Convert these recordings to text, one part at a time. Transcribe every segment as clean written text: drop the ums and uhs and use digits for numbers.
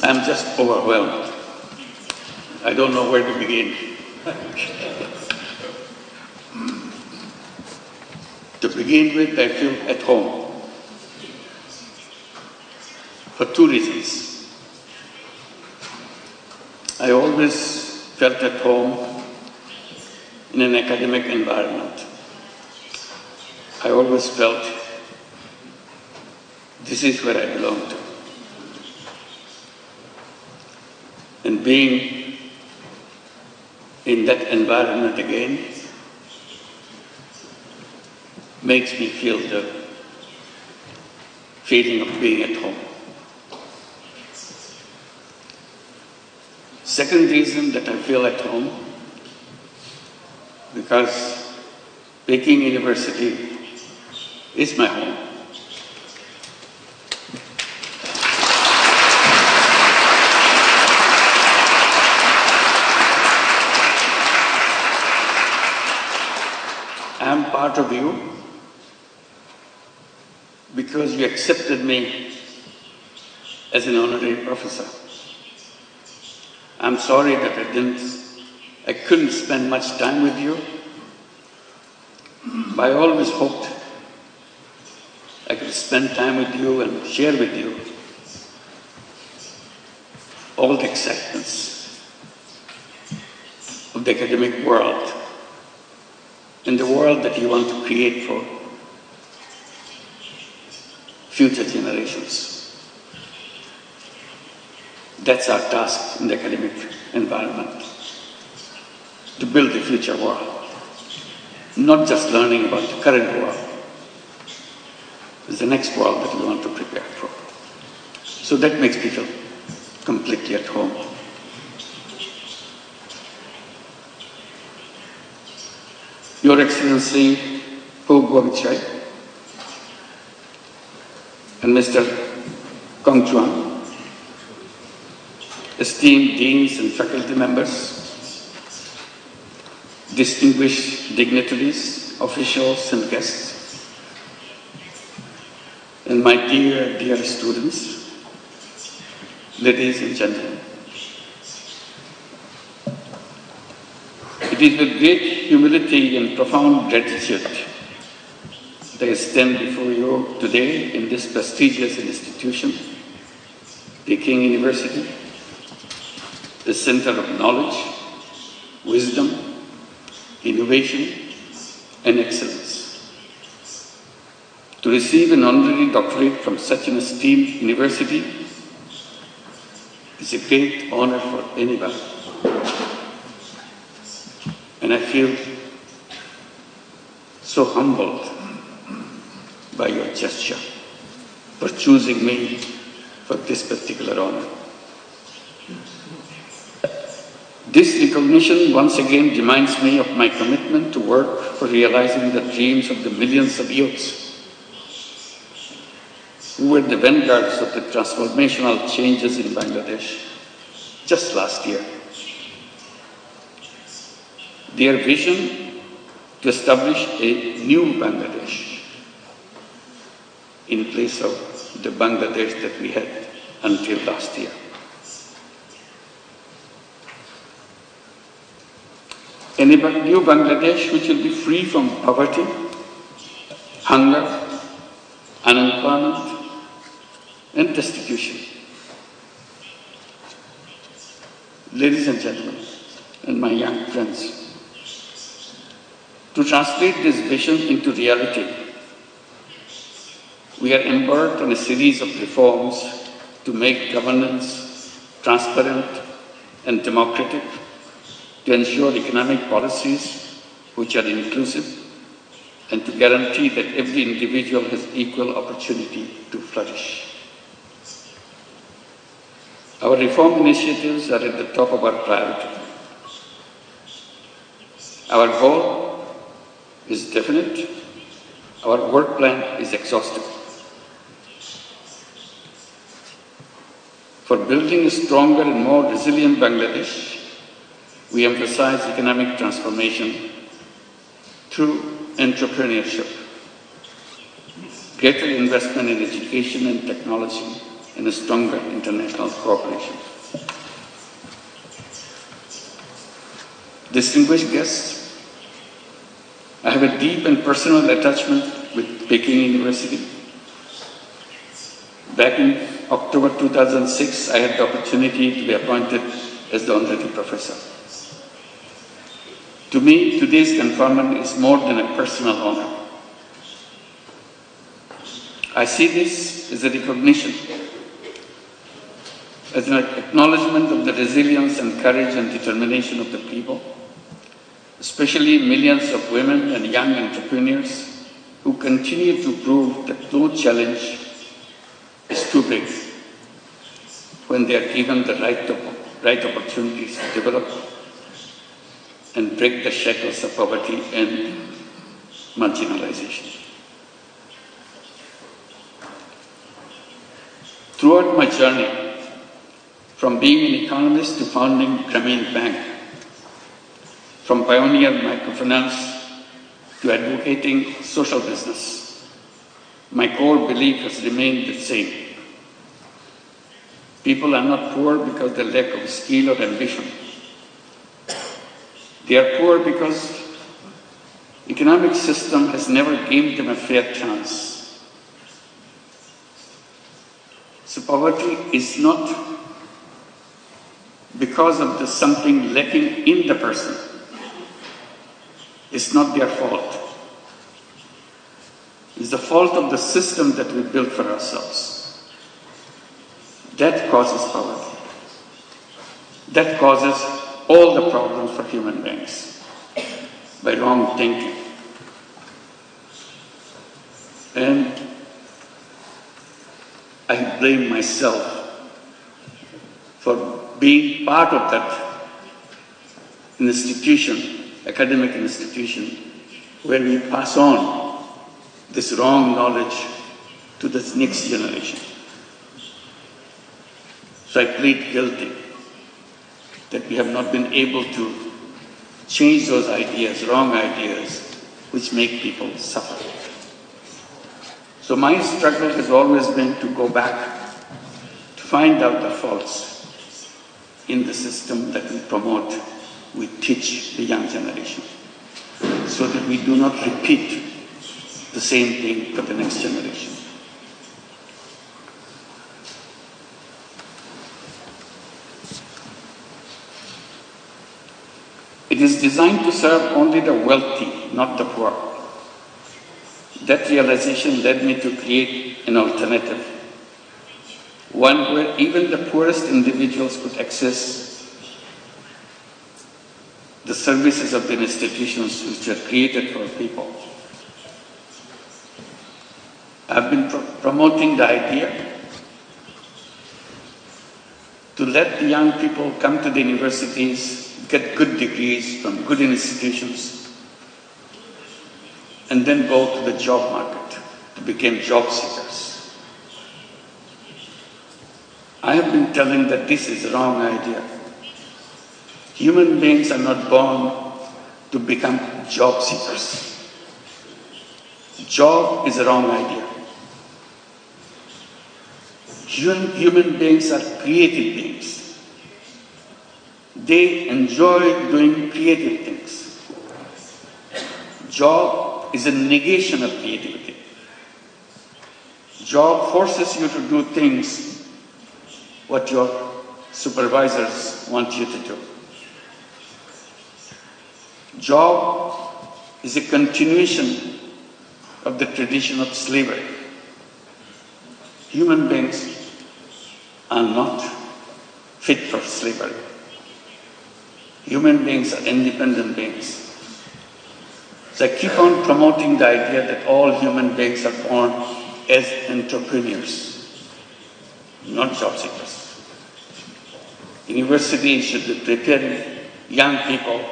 I'm just overwhelmed. I don't know where to begin. To begin with, I feel at home for two reasons. I always felt at home in an academic environment. I always felt this is where I belong to. And being in that environment again makes me feel the feeling of being at home. Second reason that I feel at home, because Peking University is my home. I am part of you because you accepted me as an honorary professor. I'm sorry that I couldn't spend much time with you, but I always hoped I could spend time with you and share with you all the excitements of the academic world and the world that you want to create for future generations. That's our task in the academic environment, to build the future world, not just learning about the current world. It's the next world that we want to prepare for. So that makes me feel completely at home. Your Excellency Hu Guangchai and Mr. Kong Chuan, esteemed deans and faculty members, distinguished dignitaries, officials and guests, and my dear students, ladies and gentlemen. It is with great humility and profound gratitude that I stand before you today in this prestigious institution, Peking University, the center of knowledge, wisdom, innovation, and excellence. To receive an honorary doctorate from such an esteemed university is a great honor for anyone. And I feel so humbled by your gesture for choosing me for this particular honor. This recognition once again reminds me of my commitment to work for realizing the dreams of the millions of youths who were the vanguards of the transformational changes in Bangladesh just last year. Their vision to establish a new Bangladesh in place of the Bangladesh that we had until last year. A new Bangladesh which will be free from poverty, hunger, unemployment, and destitution. Ladies and gentlemen, and my young friends, to translate this vision into reality, we are embarked on a series of reforms to make governance transparent and democratic, to ensure economic policies which are inclusive, and to guarantee that every individual has equal opportunity to flourish. Our reform initiatives are at the top of our priority. Our goal is definite. Our work plan is exhaustive. For building a stronger and more resilient Bangladesh, we emphasize economic transformation through entrepreneurship, greater investment in education and technology, and a stronger international cooperation. Distinguished guests, I have a deep and personal attachment with Peking University. Back in October 2006, I had the opportunity to be appointed as the honorary professor. To me, today's conferment is more than a personal honor. I see this as a recognition, as an acknowledgement of the resilience and courage and determination of the people, especially millions of women and young entrepreneurs who continue to prove that no challenge is too big when they are given the right opportunities to develop and break the shackles of poverty and marginalization. Throughout my journey, from being an economist to founding Grameen Bank, from pioneer microfinance to advocating social business, my core belief has remained the same. People are not poor because they lack of skill or ambition. They are poor because the economic system has never given them a fair chance. So poverty is not because of the something lacking in the person. It's not their fault. It's the fault of the system that we built for ourselves. That causes poverty. That causes all the problems for human beings by wrong thinking. And I blame myself for being part of that institution, academic institution, where we pass on this wrong knowledge to the next generation. So I plead guilty that we have not been able to change those ideas, wrong ideas, which make people suffer. So my struggle has always been to go back, to find out the faults in the system that we promote, we teach the young generation, so that we do not repeat the same thing for the next generation. It is designed to serve only the wealthy, not the poor. That realization led me to create an alternative, one where even the poorest individuals could access the services of the institutions which are created for people. I've been promoting the idea to let the young people come to the universities, get good degrees from good institutions, and then go to the job market to become job seekers. I have been telling that this is a wrong idea. Human beings are not born to become job seekers. Job is a wrong idea. Human beings are creative beings. They enjoy doing creative things. Job is a negation of creativity. Job forces you to do things what your supervisors want you to do. Job is a continuation of the tradition of slavery. Human beings are not fit for slavery. Human beings are independent beings. So I keep on promoting the idea that all human beings are born as entrepreneurs, not job seekers. Universities should be preparing young people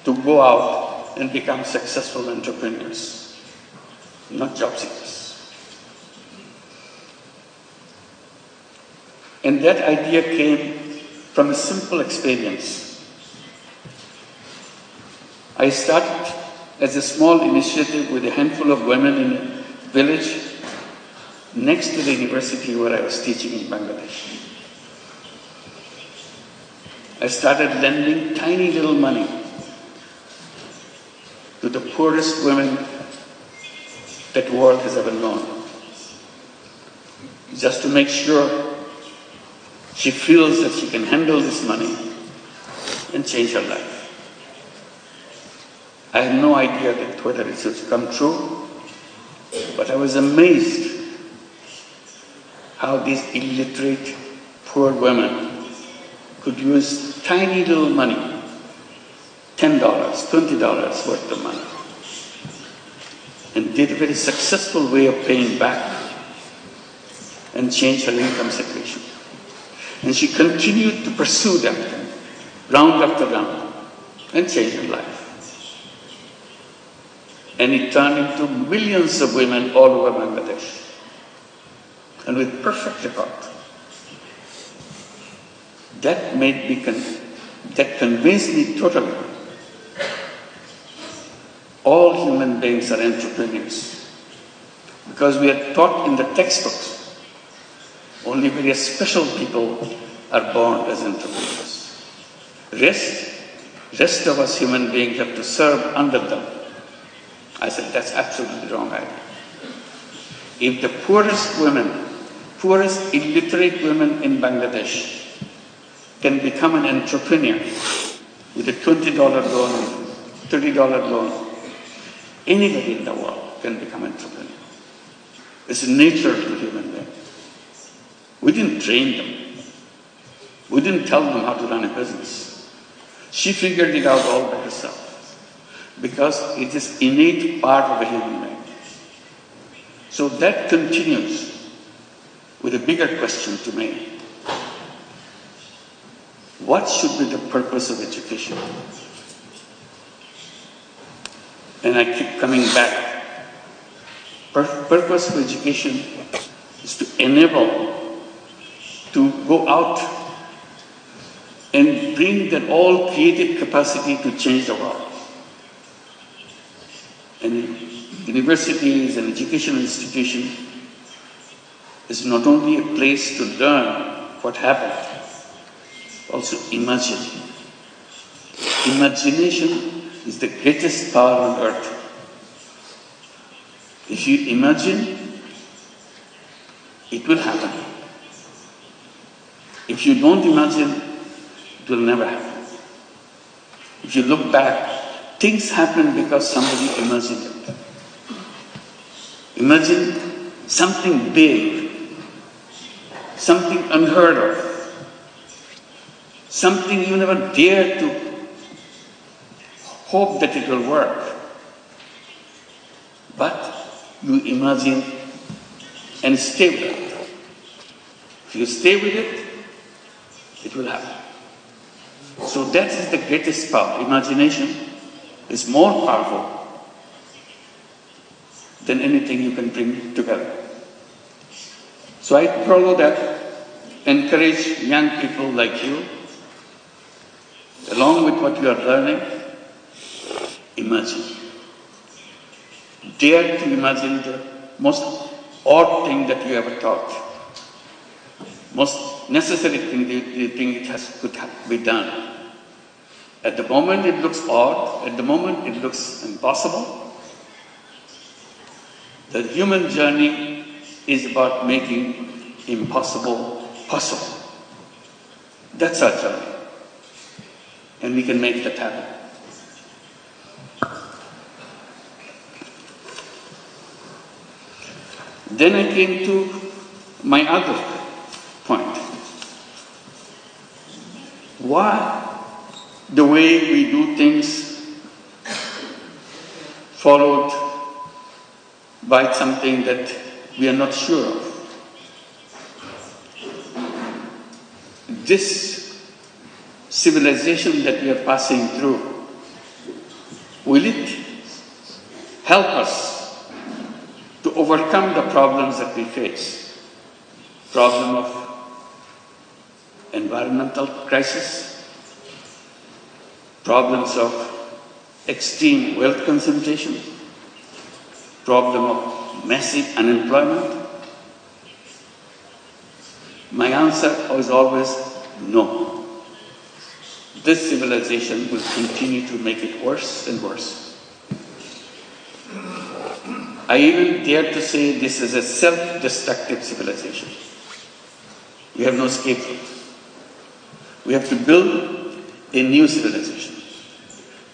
to go out and become successful entrepreneurs, not job seekers. And that idea came from a simple experience. I started as a small initiative with a handful of women in a village next to the university where I was teaching in Bangladesh. I started lending tiny little money to the poorest women that the world has ever known, just to make sure she feels that she can handle this money and change her life. I had no idea that whether it would come true, but I was amazed how these illiterate, poor women could use tiny little money, $10, $20 worth of money, and did a very successful way of paying back and change her income situation. And she continued to pursue that round after round and change her life. And it turned into millions of women all over Bangladesh, and with perfect record. That convinced me totally. All human beings are entrepreneurs, because we are taught in the textbooks only very special people are born as entrepreneurs. Rest of us human beings have to serve under them. I said, that's absolutely wrong idea. If the poorest illiterate women in Bangladesh can become an entrepreneur with a $20 loan, $30 loan, anybody in the world can become an entrepreneur. It's nature to the human being. We didn't train them. We didn't tell them how to run a business. She figured it out all by herself, because it is innate part of a human being. So that continues with a bigger question to me. What should be the purpose of education? And I keep coming back. Purpose of education is to enable to go out and bring that all creative capacity to change the world. And universities and educational institution is not only a place to learn what happened, also imagine. Imagination is the greatest power on earth. If you imagine, it will happen. If you don't imagine, it will never happen. If you look back, things happen because somebody imagined it. Imagine something big, something unheard of, something you never dared to hope that it will work. But you imagine and stay with it. If you stay with it, it will happen. So that is the greatest power. Imagination is more powerful than anything you can bring together. So I follow that, encourage young people like you, along with what you are learning, imagine. Dare to imagine the most odd thing that you ever thought, most necessary thing you think could be done. At the moment it looks odd, at the moment it looks impossible. The human journey is about making impossible possible. That's our journey. And we can make that happen. Then I came to my other point. Why the way we do things followed by something that we are not sure of? This civilization that we are passing through, will it help us to overcome the problems that we face? Problem of environmental crisis, problems of extreme wealth concentration, problem of massive unemployment, My answer was always no. This civilization will continue to make it worse and worse. I even dare to say this is a self-destructive civilization. We have no scapegoat. We have to build a new civilization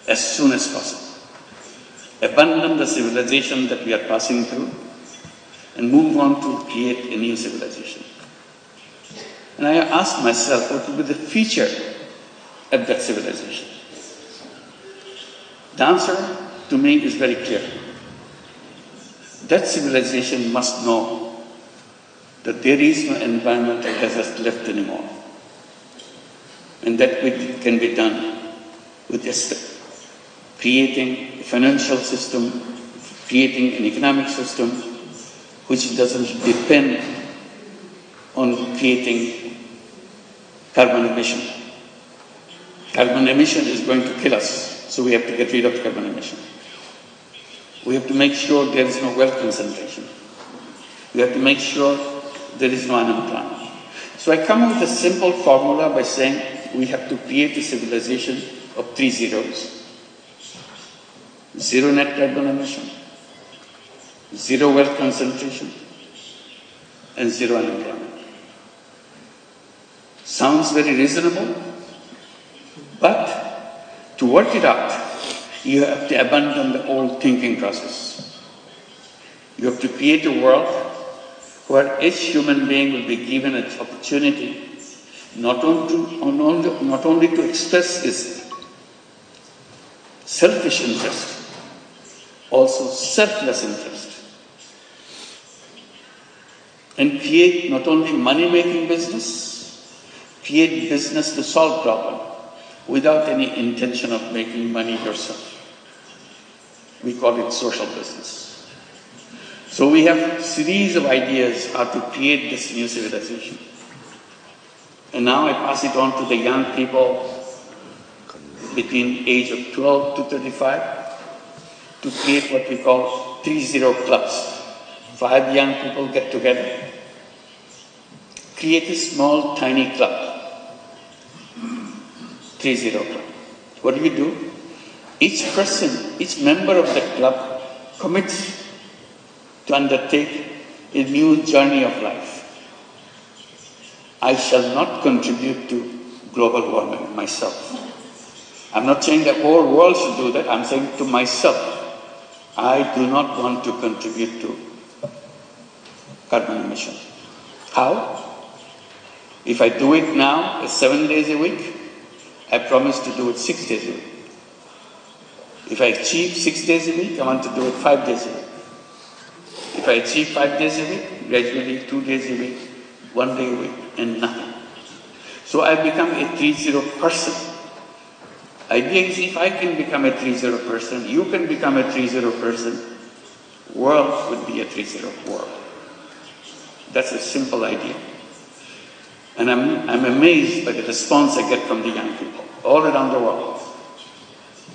as soon as possible. Abandon the civilization that we are passing through and move on to create a new civilization. And I asked myself, what will be the feature of that civilization? The answer to me is very clear. That civilization must know that there is no environmental hazard left anymore. And that can be done with just creating a financial system, creating an economic system which doesn't depend on creating carbon emission. Carbon emission is going to kill us, so we have to get rid of carbon emission. We have to make sure there is no wealth concentration. We have to make sure there is no unemployment. So I come up with a simple formula by saying we have to create a civilization of 3 zeros. 0 net carbon emission, 0 wealth concentration, and 0 unemployment. Sounds very reasonable, but to work it out, you have to abandon the old thinking process. You have to create a world where each human being will be given an opportunity not only to express his selfish interest, also selfless interest, and create not only money-making business, create business to solve problems without any intention of making money yourself. We call it social business. So we have a series of ideas how to create this new civilization. And now I pass it on to the young people between age of 12 to 35 to create what we call 3-0 clubs. 5 young people get together, create a small, tiny club, 3-0 club. What do? Each person, each member of that club commits to undertake a new journey of life. I shall not contribute to global warming myself. I'm not saying the whole world should do that. I'm saying to myself, I do not want to contribute to carbon emission. How? If I do it now, 7 days a week, I promise to do it 6 days a week. If I achieve 6 days a week, I want to do it 5 days a week. If I achieve 5 days a week, gradually 2 days a week, 1 day a week, and nothing. So I become a 3-0 person. Idea is if I can become a 3-0 person, you can become a 3-0 person, world would be a 3-0 world. That's a simple idea. And I'm amazed by the response I get from the young people all around the world.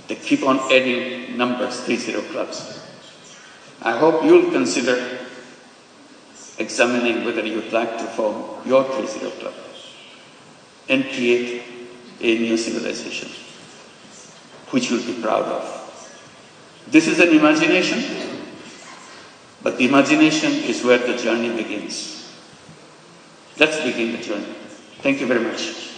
They keep on adding numbers, 3-0 clubs. I hope you'll consider examining whether you'd like to form your 3-0 club and create a new civilization, which you'll be proud of. This is an imagination, but the imagination is where the journey begins. Let's begin the journey. Thank you very much.